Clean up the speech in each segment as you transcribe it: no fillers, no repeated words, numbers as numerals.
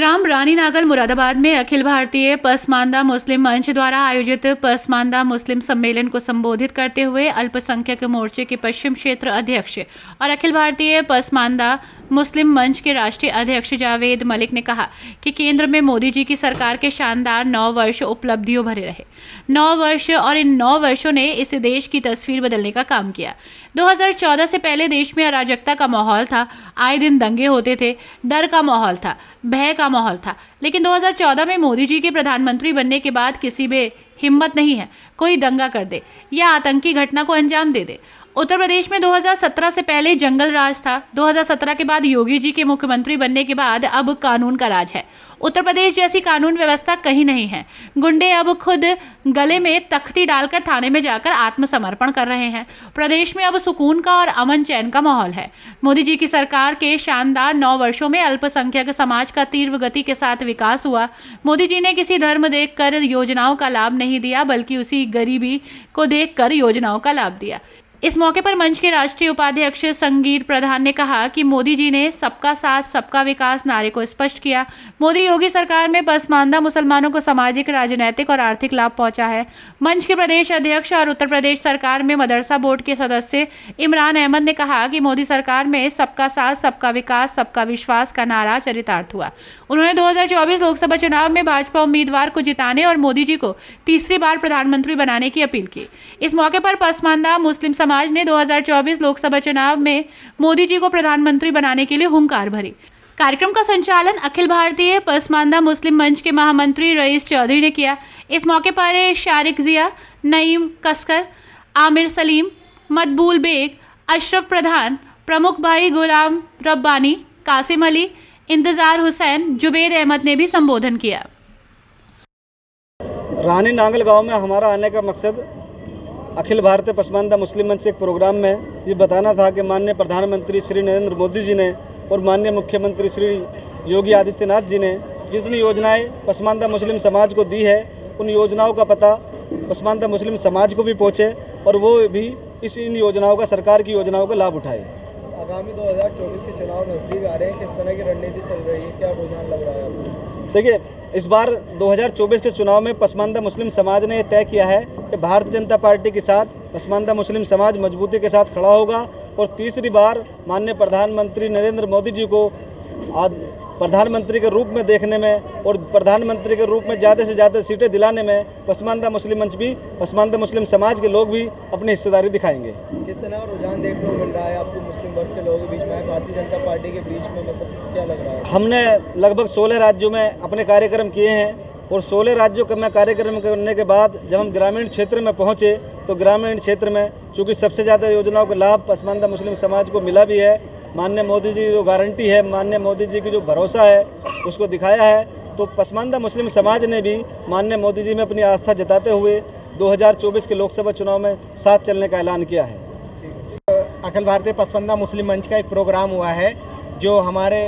ग्राम रानीनागल मुरादाबाद में अखिल भारतीय पसमानदा मुस्लिम मंच द्वारा आयोजित पसमानदा मुस्लिम सम्मेलन को संबोधित करते हुए अल्पसंख्यक मोर्चे के पश्चिम क्षेत्र अध्यक्ष और अखिल भारतीय पसमानदा मुस्लिम मंच के राष्ट्रीय अध्यक्ष जावेद मलिक ने कहा कि केंद्र में मोदी जी की सरकार के शानदार 9 वर्ष उपलब्धियों भरे रहे। 9 वर्ष और इन 9 वर्षों ने इस देश की तस्वीर बदलने का काम किया। 2014 से पहले देश में अराजकता का माहौल था, आए दिन दंगे होते थे, डर का माहौल था, भय का माहौल था। लेकिन 2014 में मोदी जी के प्रधानमंत्री बनने के बाद किसी में हिम्मत नहीं है कोई दंगा कर दे या आतंकी घटना को अंजाम दे दे। उत्तर प्रदेश में 2017 से पहले जंगल राज था। 2017 के बाद योगी जी के मुख्यमंत्री बनने के बाद अब कानून का राज है। उत्तर प्रदेश जैसी कानून व्यवस्था कहीं नहीं है। गुंडे अब खुद गले में तख्ती डालकर थाने में जाकर आत्मसमर्पण कर रहे हैं। प्रदेश में अब सुकून का और अमन चैन का माहौल है। मोदी जी की सरकार के शानदार 9 वर्षों में अल्पसंख्यक समाज का तीव्र गति के साथ विकास हुआ। मोदी जी ने किसी धर्म देखकर योजनाओं का लाभ नहीं दिया, बल्कि उसी गरीबी को देखकर योजनाओं का लाभ दिया। इस मौके पर मंच के राष्ट्रीय उपाध्यक्ष संगीर प्रधान ने कहा कि मोदी जी ने सबका साथ सबका विकास नारे को स्पष्ट किया। मोदी योगी सरकार में पसमानदा मुसलमानों को सामाजिक, राजनीतिक और आर्थिक लाभ पहुंचा है। मंच के प्रदेश अध्यक्ष और उत्तर प्रदेश सरकार में मदरसा बोर्ड के सदस्य इमरान अहमद ने कहा कि मोदी सरकार में सबका साथ सबका विकास सबका विश्वास का नारा चरितार्थ हुआ। उन्होंने 2024 लोकसभा चुनाव में भाजपा उम्मीदवार को जिताने और मोदी जी को तीसरी बार प्रधानमंत्री बनाने की अपील की। इस मौके पर पसमानदा मुस्लिम समाज ने 2024 लोकसभा चुनाव में मोदी जी को प्रधानमंत्री बनाने के लिए हुंकार भरी। कार्यक्रम का संचालन अखिल भारतीय पसमानदा मुस्लिम मंच के महामंत्री रईस चौधरी ने किया। इस मौके पर शारिक जिया, नईम कसकर, आमिर सलीम, मकबूल बेग, अशरफ प्रधान, प्रमुख भाई गुलाम रब्बानी, कासिम अली, इंतजार हुसैन, जुबेर अहमद ने भी संबोधन किया। रानीनागल गांव में हमारा आने का मकसद अखिल भारतीय पसमानदा मुस्लिम मंच के एक प्रोग्राम में ये बताना था कि माननीय प्रधानमंत्री श्री नरेंद्र मोदी जी ने और माननीय मुख्यमंत्री श्री योगी आदित्यनाथ जी ने जितनी योजनाएं पसमानदा मुस्लिम समाज को दी है, उन योजनाओं का पता पसमानदा मुस्लिम समाज को भी पहुँचे और वो भी इन योजनाओं का, सरकार की योजनाओं का लाभ उठाए। आगामी 2024 के चुनाव नज़दीक आ रहे हैं, किस तरह की रणनीति चल रही है, क्या रुझान लग रहा है आपको? देखिए, इस बार 2024 के चुनाव में पसमानदा मुस्लिम समाज ने तय किया है कि भारतीय जनता पार्टी के साथ पसमानदा मुस्लिम समाज मजबूती के साथ खड़ा होगा और तीसरी बार माननीय प्रधानमंत्री नरेंद्र मोदी जी को प्रधानमंत्री के रूप में देखने में और प्रधानमंत्री के रूप में ज़्यादा से ज़्यादा सीटें दिलाने में पसमानदा मुस्लिम मंच भी, पसमानदा मुस्लिम समाज के लोग भी अपनी हिस्सेदारी दिखाएंगे। किस तरह रुझान देखने को मिल रहा है आपको मुस्लिम वर्ग के लोगों के बीच में, भारतीय जनता पार्टी के बीच में, मतलब क्या लग रहा है? हमने लगभग 16 राज्यों में अपने कार्यक्रम किए हैं और 16 राज्यों का मैं कार्यक्रम करने के बाद जब हम ग्रामीण क्षेत्र में पहुँचे तो ग्रामीण क्षेत्र में चूँकि सबसे ज़्यादा योजनाओं का लाभ पसमानदा मुस्लिम समाज को मिला भी है। माननीय मोदी जी की जो गारंटी है, माननीय मोदी जी की जो भरोसा है उसको दिखाया है, तो पसमानदा मुस्लिम समाज ने भी माननीय मोदी जी में अपनी आस्था जताते हुए 2024 के लोकसभा चुनाव में साथ चलने का ऐलान किया है। अखिल भारतीय पसमानदा मुस्लिम मंच का एक प्रोग्राम हुआ है, जो हमारे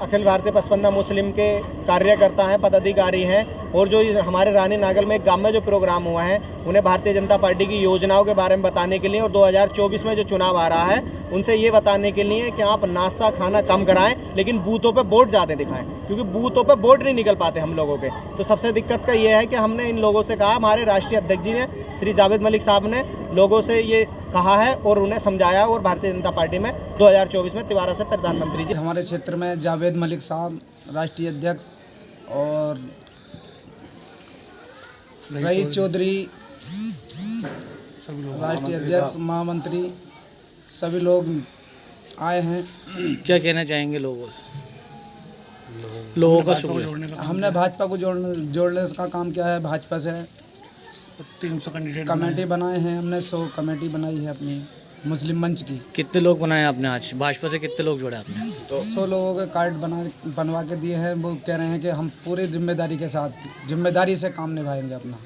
अखिल भारतीय पसमानदा मुस्लिम के कार्यकर्ता हैं, पदाधिकारी हैं, और जो हमारे रानीनागल में एक गांव में जो प्रोग्राम हुआ है, उन्हें भारतीय जनता पार्टी की योजनाओं के बारे में बताने के लिए और 2024 में जो चुनाव आ रहा है उनसे ये बताने के लिए कि आप नाश्ता खाना कम कराएं लेकिन बूथों पे बोर्ड ज़्यादा दिखाएं, क्योंकि बूथों पे बोर्ड नहीं निकल पाते हम लोगों के। तो सबसे दिक्कत का ये है कि हमने इन लोगों से कहा, हमारे राष्ट्रीय अध्यक्ष जी ने, श्री जावेद मलिक साहब ने लोगों से ये कहा है और उन्हें समझाया और भारतीय जनता पार्टी में 2024 में तिवारा से प्रधानमंत्री जी। हमारे क्षेत्र में जावेद मलिक साहब राष्ट्रीय अध्यक्ष और रईस चौधरी राष्ट्रीय अध्यक्ष, महामंत्री, सभी लोग आए हैं। क्या कहना चाहेंगे लोगों का शुक्रिया? हमने भाजपा को जोड़ने का काम किया है। भाजपा से 300 कैंडिडेट कमेटी बनाए हैं हमने, 100 कमेटी बनाई है अपनी मुस्लिम मंच की। कितने लोग बनाए आपने? आज भाजपा से कितने लोग जोड़े आपने? 100 लोगों के कार्ड बनवा के दिए हैं। वो कह रहे हैं कि हम पूरी जिम्मेदारी के साथ जिम्मेदारी से काम निभाएंगे अपना।